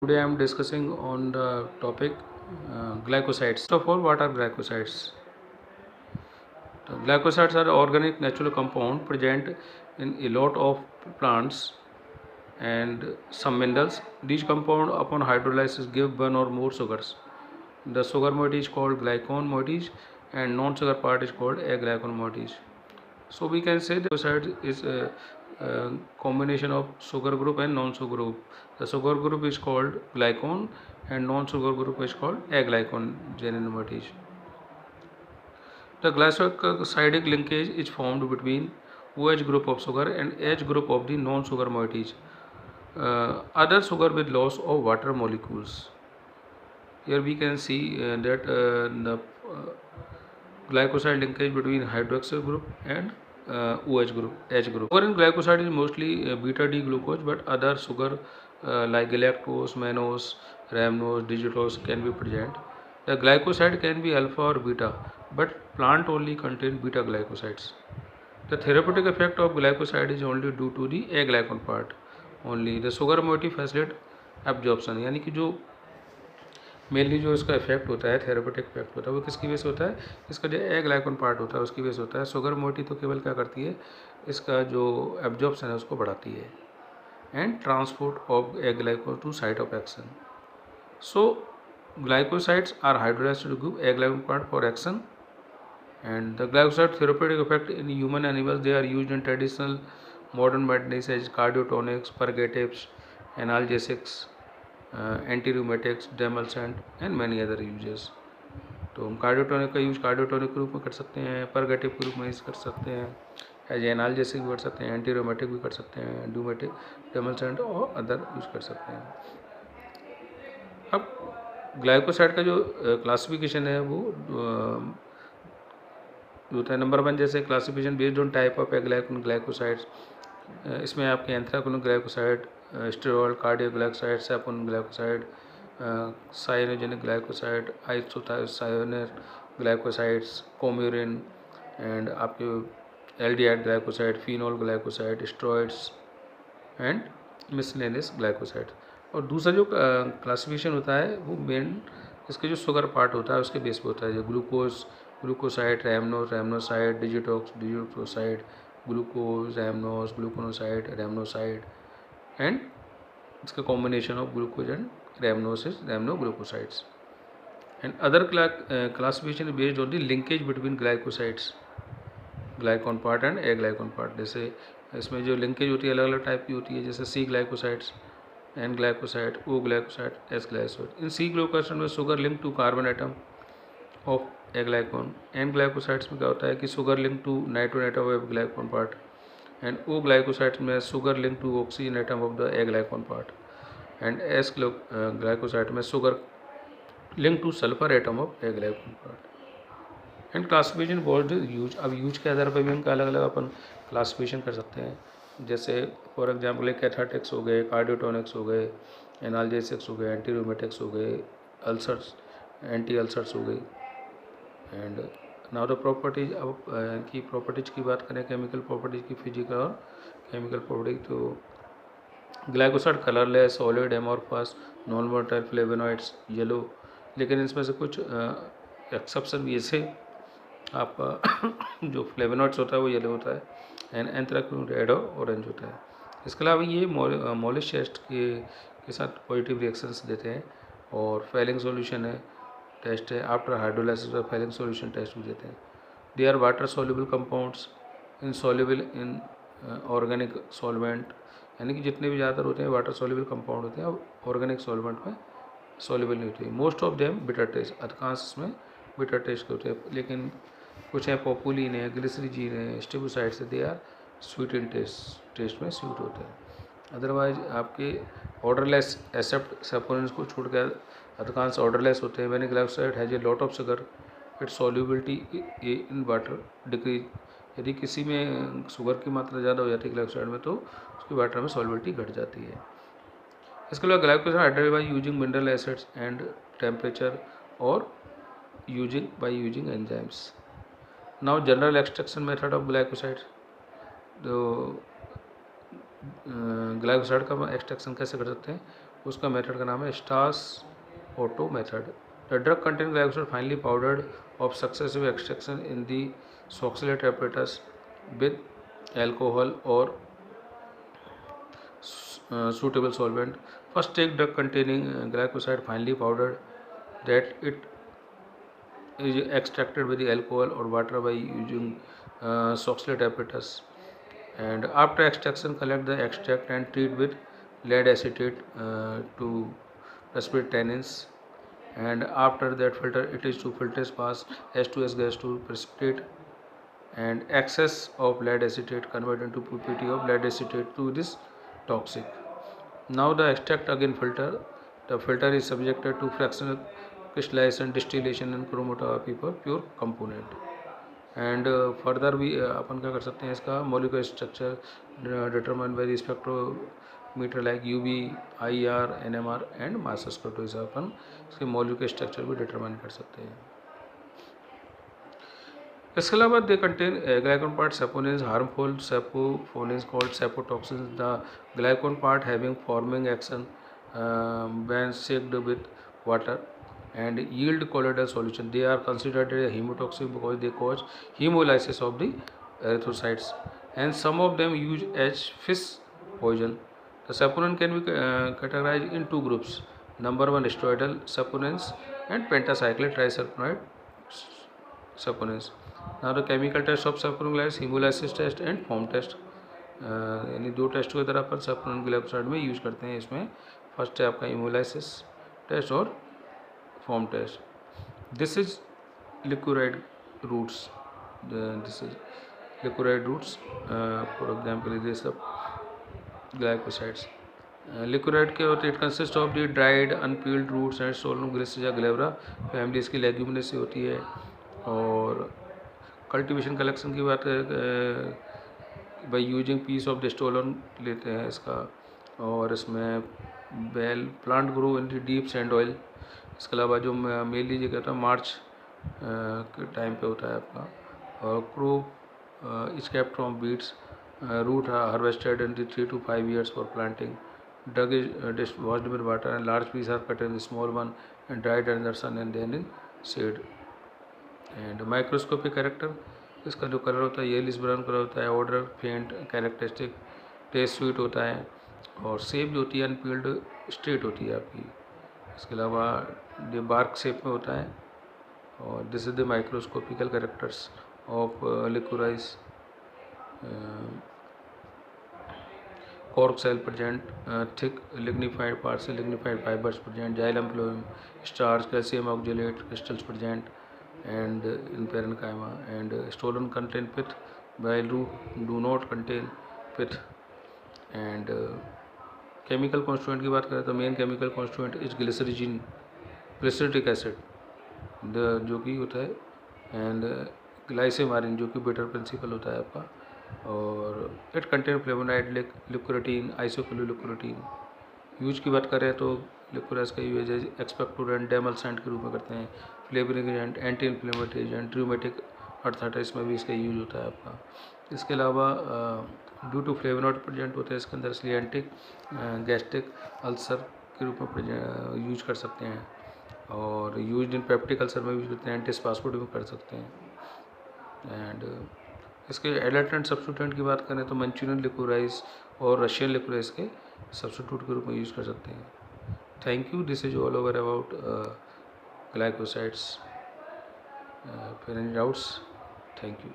Today I am discussing on the topic glycosides. First of all, what are glycosides? The glycosides are organic natural compound present in a lot of plants and some minerals. These compound upon hydrolysis give one or more sugars. The sugar moiety is called glycone moieties and non-sugar part is called aglycone moieties. So we can say the glycoside is a combination of sugar group and non-sugar group. The sugar group is called glycone and non-sugar group is called aglycone moieties. The glycosidic linkage is formed between OH group of sugar and H group of the non-sugar moieties. Other sugar with loss of water molecules. Here we can see that the glycoside linkage between hydroxyl group and OH group, H group. Sugar in glycoside is mostly beta D glucose, but other sugar like galactose, mannose, rhamnose, digitose can be present. The glycoside can be alpha or beta, but plant only contain beta glycosides. The therapeutic effect of glycoside is only due to the aglycone part only. The sugar moiety facilitate absorption, यानी कि जो mainly जो इसका effect होता है, therapeutic effect होता है, वो किसकी वजह से होता है? इसका जो एग्लाइकोन पार्ट होता है उसकी वजह से होता है। शुगर मोइटी तो केवल क्या करती है, इसका जो एब्जॉर्प्शन है उसको बढ़ाती है and transport of aglycone to site of action. So glycosides are hydrolyzed to give aglycone part for action, and the glycoside therapeutic effect in human animals, they are used in traditional modern medicine such as cardiotonics, purgatives, analgesics, anti rheumatics, demulcent and many other uses. तो हम cardiotonic का use cardiotonic के रूप में कर सकते हैं, purgative के रूप में यूज कर सकते हैं, एज एनाल्जेसिक भी कर सकते हैं, एंटी रूमेटिक भी कर सकते हैं, डूमेटिक, डेमलसेंट और अदर यूज कर सकते हैं. अब ग्लाइकोसाइड का जो क्लासिफिकेशन है वो होता है. नंबर 1 जैसे classification based on type of aglycone glycosides. इसमें आपके anthraquinone glycoside, sterol, cardioglycoside, saponic glycoside, cyanogenic glycoside, isothiocyanate glycosides, coumarin and आपके aldehyde glycoside, phenol glycoside, steroids and miscellaneous glycoside. और दूसरा जो क्लासिफिकेशन होता है वो मेन इसके जो शुगर पार्ट होता है उसके बेस पे होता है. जो glucose, glucoside, rhamnose, rhamnoside, digitox, digitoside, glucose, rhamnose, gluconoside, rhamnoside and इसका combination of glucose and rhamnosis, rhamnoglucosides. And other classification based on the linkage between glycosides, glycone part and aglycone part. जैसे इसमें जो linkage होती है अलग अलग type की होती है, जैसे C glycosides, N glycoside, O glycoside, S glycoside. इन सी ग्लाइकोसाइड में sugar link to carbon atom of aglycone. N glycosides में क्या होता है कि sugar link to nitrogen atom of glycone part. And O glycosides में sugar link to oxygen atom of the aglycone part. And S glycoside में sugar link to sulphur atom of aglycone part. And classification board use. अब use के आधार पर भी इनका अलग अलग अपन classification कर सकते हैं. जैसे फॉर एग्जांपल कैथाटिक्स हो गए, कार्डियोटोनिक्स हो गए, एनाल्जेसिक्स हो गए, एंटी रूमेटिक्स हो गए, अल्सर्स, एंटी अल्सर्स हो गई. And now the properties. अब इनकी प्रॉपर्टीज की बात करें, केमिकल प्रॉपर्टीज की, फिजिकल और केमिकल प्रॉपर्टीज. तो glycoside colourless, solid, amorphous, non volatile, flavonoids, yellow. लेकिन इसमें से कुछ एक्सेप्शन भी ऐसे आपका जो फ्लेवोनॉइड्स होता है वो येलो होता है एंड एंथ्राक्विन रेड और ऑरेंज होता है. इसके अलावा ये मॉलिश टेस्ट के साथ पॉजिटिव रिएक्शंस देते हैं. और फेलिंग सॉल्यूशन है टेस्ट है, आफ्टर हाइड्रोलाइसिस पर फेलिंग सॉल्यूशन टेस्ट भी देते हैं. They are water soluble compounds, insoluble in organic solvent. यानी कि जितने भी ज़्यादातर होते हैं वाटर सॉल्युबल कंपाउंड होते हैं और ऑर्गेनिक सॉल्वेंट में सॉल्युबल नहीं होते. Most of them bitter taste, अधिकांश में बिटर टेस्ट होते हैं. लेकिन कुछ है पोपुलिन है, ग्लिसरीजीन है, स्टेबुसाइड्स है, they are sweet in taste में स्वीट होते हैं. अदरवाइज आपके ऑर्डरलेस एक्सेप्ट सैपोनिन्स को छोड़ कर अधिकांश ऑर्डरलेस होते हैं. When glycoside has a lot of sugar, it's solubility in water decrease. यदि किसी में शुगर की मात्रा ज़्यादा हो जाती है ग्लाइकोसाइड में तो उसकी वाटर में सॉल्युबिलिटी घट जाती है. इसके अलावा glycoside hydrated by using mineral acids and temperature और using enzymes. Now general extraction method of glycoside. तो ग्लाइकोसाइड का एक्सट्रैक्शन कैसे कर सकते हैं? उसका मेथड का नाम है Stas Otto method. The drug contain glycoside finely powdered of successive extraction in the Soxhlet apparatus with alcohol or suitable solvent. First, take drug containing glycoside finely powdered that it is extracted with the alcohol or water by using Soxhlet apparatus. And after extraction, collect the extract and treat with lead acetate to respirate tannins. And after that, filter it is to filters pass H2S gas to precipitate, and excess of lead acetate convert into purity of lead acetate to this toxic. Now the extract again filter. The filter is subjected to fractional crystallization, distillation and chromatography for pure component. And further भी अपन क्या कर सकते हैं, इसका molecular structure determine by the spectrometer like UV, IR, NMR and mass spectro से अपन इसके molecular structure भी determine कर सकते हैं. इसके अलावा they contain glycone part saponins harmful saponins called sapotoxins. The glycone part having forming action when shaken with water and yield colloidal solution. They are considered hemotoxic because they cause hemolysis of the erythrocytes, and some of them use as fish poison. The saponin can be categorized in two groups. Number one, steroidal saponins and pentacyclic trisulfonide saponins. Now the chemical test of saponin is hemolysis test and foam test. यानी दो test की तरह पर saponin glycoside में use करते हैं. इसमें first है आपका hemolysis टेस्ट और form test. This is liquoride roots. This is liquoride roots. For example, this is glycosides. Liquoride के होते, it consists of the dried unpeeled roots and Solanum glycera glabra family इसकी leguminosae होती है. और cultivation collection की बात by using piece of the stolon लेते हैं इसका. और इसमें बेल plant grow in deep sand oil. इसके अलावा जो मेन लीजिए कहता है मार्च के टाइम पे होता है आपका. और crow is kept from beats. Root harvested in 3 to 5 years for planting. Drug is washed with water and large piece are cut in small one and dried under sun and then in shade. And microscopic character, इसका जो colour होता है Ellis brown colour होता है. Order फेंट characteristic, test sweet होता है. और शेप जो होती है अनपील्ड स्ट्रेट होती है आपकी. इसके अलावा ये बार्क शेप में होता है. और this is the microscopical characters of liquorice. Cork cell present, thick lignified partial lignified fibres present, xylem phloem, starch, calcium oxalate crystals present and in parenchyma. And stolon contain pith while root do not contain pith. And chemical constituent की बात करें तो main chemical constituent is glycyrrhizin, glycyrrhetic acid जो कि होता है. And ग्लाइसेमारिन जो कि बिटर प्रिंसिपल होता है आपका. और इट कंटेन फ्लेवोनाइड, लिक्विडिन, आइसोक्लोरोक्विटिन. यूज की बात करें तो लिक्विराइज का यूज एक्सपेक्टोरेंट, डेमल्सेंट के रूप में करते हैं. Flavouring agent, anti inflammatory agent, traumatic arthritis में भी इसका यूज होता है आपका. इसके अलावा ड्यू टू फ्लेवोनॉइड प्रेजेंट होते हैं इसके अंदर, इसलिए एंटी गैस्ट्रिक अल्सर के रूप में यूज कर सकते हैं. और यूज इन पेप्टिक अल्सर में यूज करते हैं. एंटीस्पास्मोड में कर सकते हैं. एंड इसके एडल्टेंट सब्स्टिट्यूएंट की बात करें तो मंचूरियन लिक्विराइज और रशियन लिक्विराइज के सब्स्टिट्यूट के रूप में यूज कर सकते हैं. Thank you. This is all over about glycosides. For any doubts, thank you.